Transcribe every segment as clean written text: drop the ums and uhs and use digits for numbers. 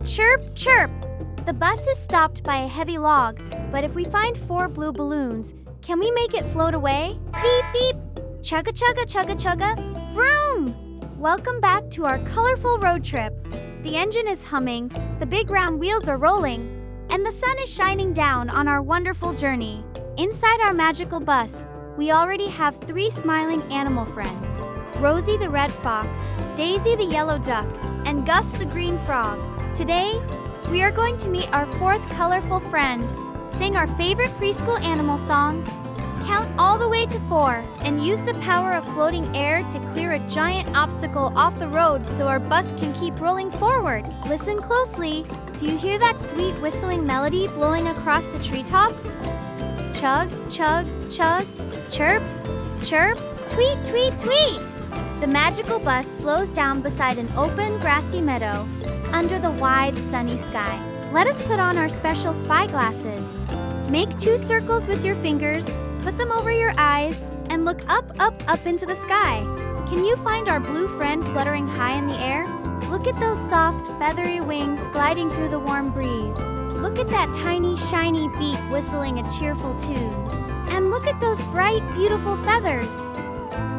Chirp, chirp! The bus is stopped by a heavy log, but if we find 4 blue balloons, can we make it float away? Beep, beep! Chugga, chugga, chugga, chugga! Vroom! Welcome back to our colorful road trip. The engine is humming, the big round wheels are rolling, and the sun is shining down on our wonderful journey. Inside our magical bus, we already have 3 smiling animal friends. Rosie the red fox, Daisy the yellow duck, and Gus the green frog. Today, we are going to meet our 4th colorful friend, sing our favorite preschool animal songs, count all the way to 4, and use the power of floating air to clear a giant obstacle off the road so our bus can keep rolling forward. Listen closely. Do you hear that sweet whistling melody blowing across the treetops? Chug, chug, chug, chirp, chirp, tweet, tweet, tweet! The magical bus slows down beside an open, grassy meadow under the wide, sunny sky. Let us put on our special spy glasses. Make 2 circles with your fingers, put them over your eyes, and look up, up, up into the sky. Can you find our blue friend fluttering high in the air? Look at those soft, feathery wings gliding through the warm breeze. Look at that tiny, shiny beak whistling a cheerful tune. And look at those bright, beautiful feathers.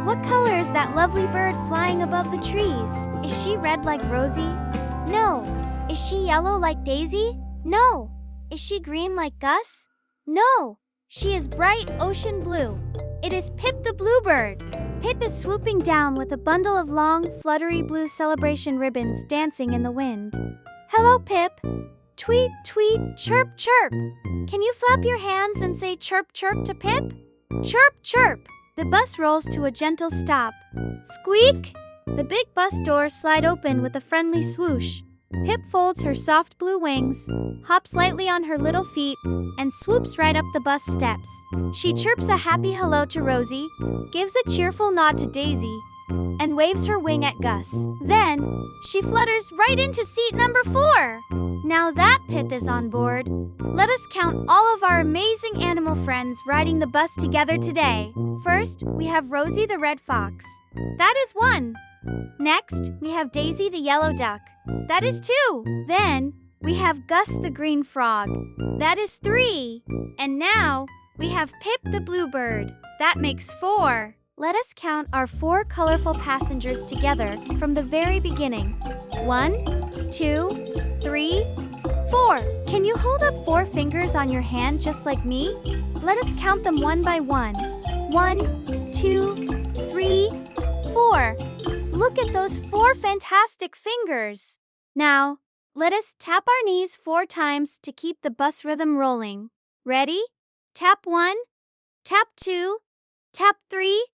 What color is that lovely bird flying above the trees? Is she red like Rosie? No. Is she yellow like Daisy? No. Is she green like Gus? No. She is bright ocean blue. It is Pip the bluebird. Pip is swooping down with a bundle of long, fluttery blue celebration ribbons dancing in the wind. Hello, Pip. Tweet, tweet, chirp, chirp. Can you flap your hands and say chirp, chirp to Pip? Chirp, chirp. The bus rolls to a gentle stop. Squeak! The big bus doors slide open with a friendly swoosh. Pip folds her soft blue wings, hops lightly on her little feet, and swoops right up the bus steps. She chirps a happy hello to Rosie, gives a cheerful nod to Daisy, and waves her wing at Gus. Then, she flutters right into seat number 4. Now that Pip is on board, let us count all of our amazing animal friends riding the bus together today. First, we have Rosie the red fox. That is 1. Next, we have Daisy the yellow duck. That is 2. Then, we have Gus the green frog. That is 3. And now, we have Pip the bluebird. That makes 4. Let us count our 4 colorful passengers together from the very beginning. 1, 2, 3, 4. Can you hold up 4 fingers on your hand just like me? Let us count them one by one. 1, 2, 3, 4. Look at those 4 fantastic fingers. Now, let us tap our knees 4 times to keep the bus rhythm rolling. Ready? Tap 1, tap 2, tap 3,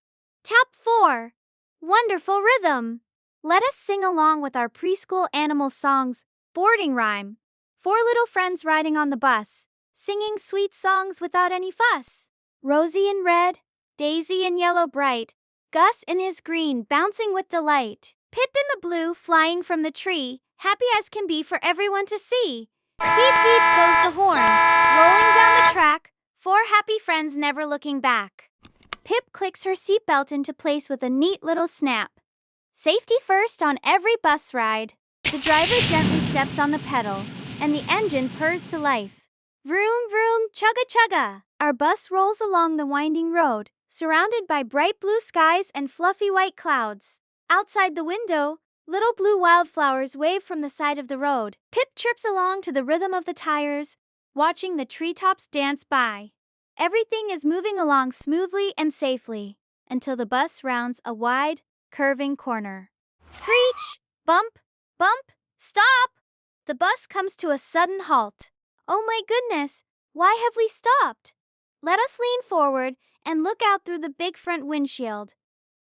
tap 4. Wonderful rhythm. Let us sing along with our preschool animal songs, boarding rhyme. 4 little friends riding on the bus, singing sweet songs without any fuss. Rosie in red, Daisy in yellow bright, Gus in his green bouncing with delight. Pip in the blue flying from the tree, happy as can be for everyone to see. Beep beep goes the horn, rolling down the track, 4 happy friends never looking back. Pip clicks her seatbelt into place with a neat little snap. Safety first on every bus ride. The driver gently steps on the pedal, and the engine purrs to life. Vroom, vroom, chugga, chugga. Our bus rolls along the winding road, surrounded by bright blue skies and fluffy white clouds. Outside the window, little blue wildflowers wave from the side of the road. Pip chirps along to the rhythm of the tires, watching the treetops dance by. Everything is moving along smoothly and safely, until the bus rounds a wide, curving corner. Screech! Bump! Bump! Stop! The bus comes to a sudden halt. Oh my goodness, why have we stopped? Let us lean forward and look out through the big front windshield.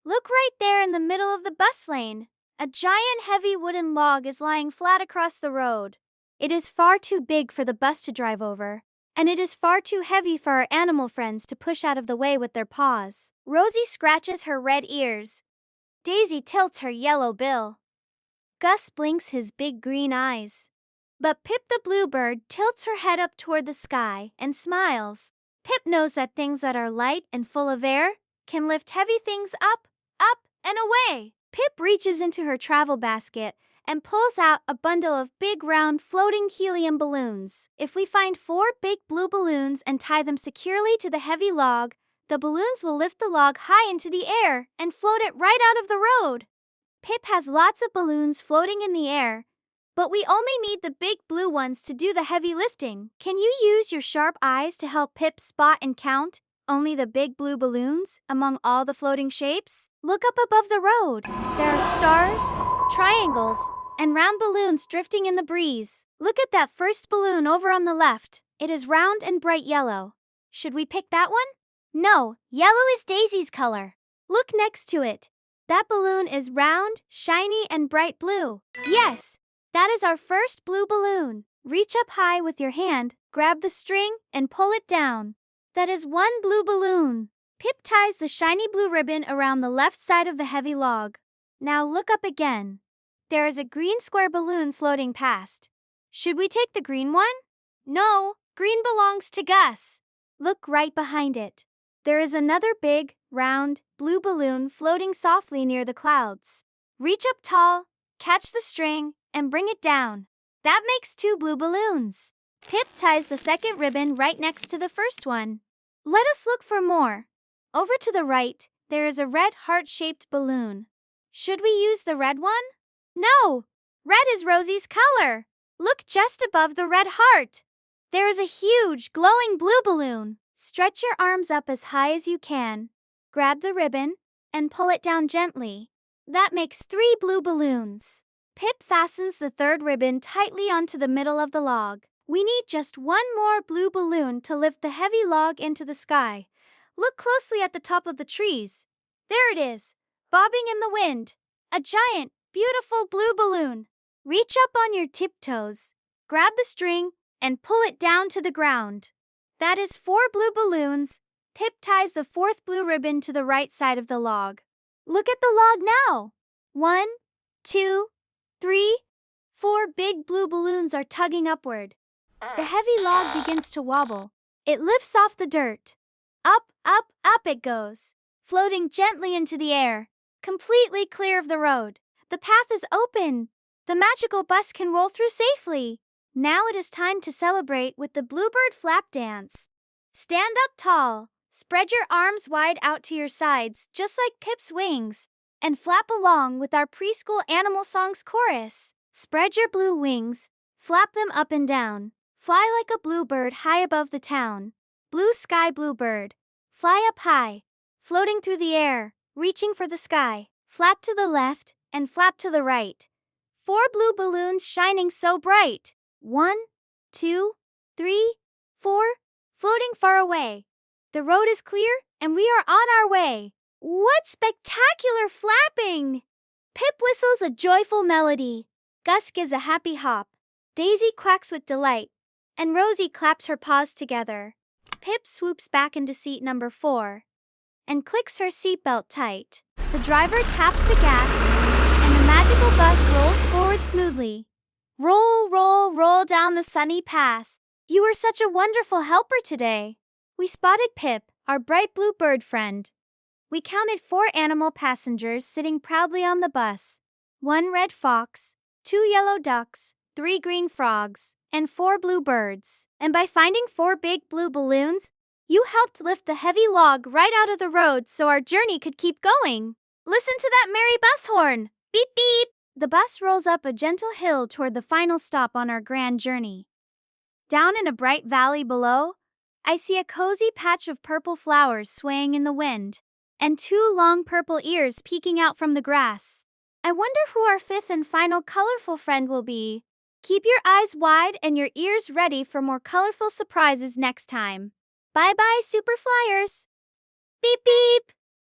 Look right there in the middle of the bus lane. A giant heavy wooden log is lying flat across the road. It is far too big for the bus to drive over, and it is far too heavy for our animal friends to push out of the way with their paws. Rosie scratches her red ears. Daisy tilts her yellow bill. Gus blinks his big green eyes. But Pip the bluebird tilts her head up toward the sky and smiles. Pip knows that things that are light and full of air can lift heavy things up, up, and away. Pip reaches into her travel basket and pulls out a bundle of big round floating helium balloons. If we find 4 big blue balloons and tie them securely to the heavy log, the balloons will lift the log high into the air and float it right out of the road. Pip has lots of balloons floating in the air, but we only need the big blue ones to do the heavy lifting. Can you use your sharp eyes to help Pip spot and count only the big blue balloons among all the floating shapes? Look up above the road. There are stars, triangles, and round balloons drifting in the breeze. Look at that first balloon over on the left. It is round and bright yellow. Should we pick that one? No, yellow is Daisy's color. Look next to it. That balloon is round, shiny, and bright blue. Yes, that is our first blue balloon. Reach up high with your hand, grab the string, and pull it down. That is 1 blue balloon. Pip ties the shiny blue ribbon around the left side of the heavy log. Now look up again. There is a green square balloon floating past. Should we take the green one? No, green belongs to Gus. Look right behind it. There is another big, round, blue balloon floating softly near the clouds. Reach up tall, catch the string, and bring it down. That makes 2 blue balloons. Pip ties the second ribbon right next to the first one. Let us look for more. Over to the right, there is a red heart-shaped balloon. Should we use the red one? No! Red is Rosie's color. Look just above the red heart. There is a huge, glowing blue balloon. Stretch your arms up as high as you can. Grab the ribbon and pull it down gently. That makes 3 blue balloons. Pip fastens the third ribbon tightly onto the middle of the log. We need just 1 more blue balloon to lift the heavy log into the sky. Look closely at the top of the trees. There it is, bobbing in the wind. A giant, beautiful blue balloon. Reach up on your tiptoes, grab the string, and pull it down to the ground. That is 4 blue balloons. Pip ties the 4th blue ribbon to the right side of the log. Look at the log now. 1, 2, 3, 4 big blue balloons are tugging upward. The heavy log begins to wobble. It lifts off the dirt. Up, up, up it goes, floating gently into the air, completely clear of the road. The path is open. The magical bus can roll through safely. Now it is time to celebrate with the Bluebird Flap Dance. Stand up tall, spread your arms wide out to your sides, just like Pip's wings, and flap along with our preschool animal songs chorus. Spread your blue wings, flap them up and down. Fly like a bluebird high above the town. Blue sky bluebird, fly up high, floating through the air, reaching for the sky. Flap to the left and flap to the right. 4 blue balloons shining so bright. 1, 2, 3, 4, floating far away. The road is clear and we are on our way. What spectacular flapping! Pip whistles a joyful melody. Gus gives a happy hop. Daisy quacks with delight, and Rosie claps her paws together. Pip swoops back into seat number 4 and clicks her seatbelt tight. The driver taps the gas, and the magical bus rolls forward smoothly. Roll, roll, roll down the sunny path. You were such a wonderful helper today. We spotted Pip, our bright blue bird friend. We counted 4 animal passengers sitting proudly on the bus. 1 red fox, 2 yellow ducks, 3 green frogs, and 4 blue birds. And by finding 4 big blue balloons, you helped lift the heavy log right out of the road so our journey could keep going. Listen to that merry bus horn. Beep, beep. The bus rolls up a gentle hill toward the final stop on our grand journey. Down in a bright valley below, I see a cozy patch of purple flowers swaying in the wind, and 2 long purple ears peeking out from the grass. I wonder who our 5th and final colorful friend will be. Keep your eyes wide and your ears ready for more colorful surprises next time. Bye-bye, Super Flyers! Beep beep!